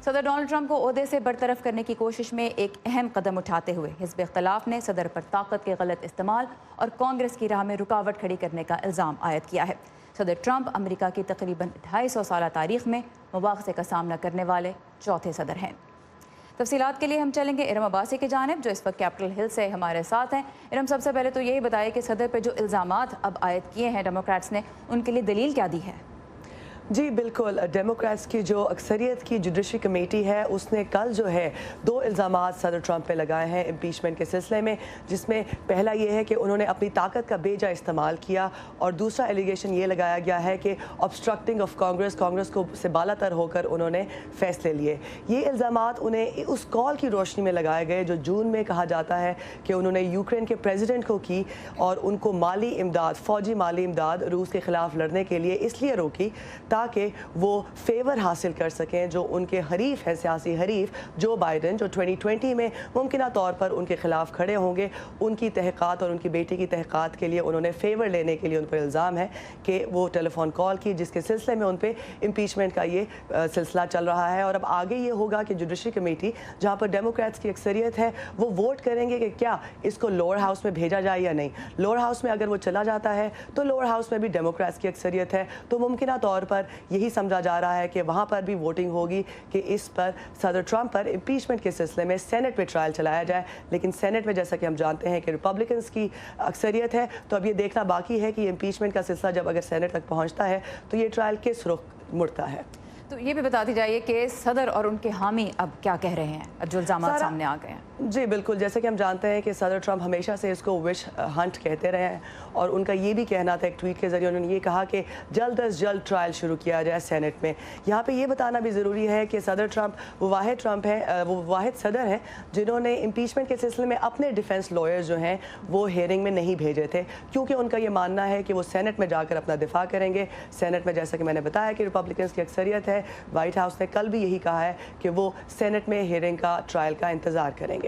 صدر Donald Trump کو عہدے سے برطرف کرنے کی کوشش میں ایک اہم قدم اٹھاتے ہوئے حزب اختلاف نے صدر پر طاقت کے غلط استعمال اور کانگریس کی راہ میں رکاوٹ کھڑی کرنے کا الزام عائد کیا ہے۔ صدر ٹرمپ امریکہ کی تقریباً 250 سالہ تاریخ میں مواخذے کا سامنا کرنے والے چوتھے صدر ہیں۔ تفصیلات کے لیے ہم چلیں گے ارم عباسی کی جانب، جو اس وقت کیپٹل ہل سے ہمارے ساتھ ہیں۔ ارم، سب سے پہلے تو یہی بتائیں کہ صدر پہ جو الزامات اب عائد کیے ہیں ڈیموکریٹس نے، ان کے لیے دلیل کیا دی ہے؟ جی بالکل، ڈیموکریٹس کی جو اکثریت کی جوڈیشری کمیٹی ہے اس نے کل جو ہے 2 الزامات صدر ٹرمپ پہ لگائے ہیں امپیچمنٹ کے سلسلے میں، جس میں پہلا یہ ہے کہ انہوں نے اپنی طاقت کا بے جا استعمال کیا، اور دوسرا ایلیگیشن یہ لگایا گیا ہے کہ obstructing of کانگریس کو سے بالا تر ہو کر انہوں نے فیصلے لیے۔ یہ الزامات انہیں اس کال کی روشنی میں لگائے گئے جو جون میں کہا جاتا ہے کہ انہوں نے یوکرین کے پریزیڈنٹ کو کی اور ان کو مالی امداد، فوجی مالی امداد روس کے خلاف لڑنے کے لیے اس لیے روکی تاکہ وہ فیور حاصل کر سکیں جو ان کے حریف ہیں، سیاسی حریف جو بائیڈن، جو 2020 میں ممکنہ طور پر ان کے خلاف کھڑے ہوں گے، ان کی تحقیقات اور ان کی بیٹی کی تحقیقات کے لیے انہوں نے فیور لینے کے لیے ان پر الزام ہے کہ وہ ٹیلی فون کال کی، جس کے سلسلے میں ان پہ امپیچمنٹ کا یہ سلسلہ چل رہا ہے۔ اور اب آگے یہ ہوگا کہ جوڈیشری کمیٹی، جہاں پر ڈیموکریٹس کی اکثریت ہے، وہ ووٹ کریں گے کہ کیا اس کو لوور ہاؤس میں بھیجا جائے یا نہیں۔ لوور ہاؤس میں اگر وہ چلا جاتا ہے تو لوور ہاؤس میں بھی ڈیموکریٹس کی اکثریت ہے، تو ممکنہ طور پر یہی سمجھا جا رہا ہے کہ وہاں پر بھی ووٹنگ ہوگی کہ اس پر صدر ٹرمپ پر امپیچمنٹ کے سلسلے میں سینٹ میں ٹرائل چلایا جائے، لیکن سینٹ میں جیسا کہ ہم جانتے ہیں کہ ریپبلکنز کی اکثریت ہے، تو اب یہ دیکھنا باقی ہے کہ امپیچمنٹ کا سلسلہ جب اگر سینٹ تک پہنچتا ہے تو یہ ٹرائل کس رخ مڑتا ہے۔ تو یہ بھی بتا دی جائے کہ صدر اور ان کے حامی اب کیا کہہ رہے ہیں جو الزامات سامنے آ گئے ہیں؟ جی بالکل، جیسے کہ ہم جانتے ہیں کہ صدر ٹرمپ ہمیشہ سے اس کو وش ہنٹ کہتے رہے ہیں، اور ان کا یہ بھی کہنا تھا، ایک ٹویٹ کے ذریعے انہوں نے یہ کہا کہ جلد از جلد ٹرائل شروع کیا جائے سینٹ میں۔ یہاں پہ یہ بتانا بھی ضروری ہے کہ صدر ٹرمپ وہ واحد صدر ہیں جنہوں نے امپیچمنٹ کے سلسلے میں اپنے ڈیفنس لائرز جو ہیں وہ ہیئرنگ میں نہیں بھیجے تھے، کیونکہ ان کا یہ ماننا ہے کہ وہ سینٹ میں جا کر اپنا دفاع کریں گے۔ سینٹ میں جیسا کہ میں نے بتایا کہ ریپبلکنز کی اکثریت ہے، وائٹ ہاؤس نے کل بھی یہی کہا ہے کہ وہ سینٹ میں ہیئرنگ کا ٹرائل کا انتظار کریں گے۔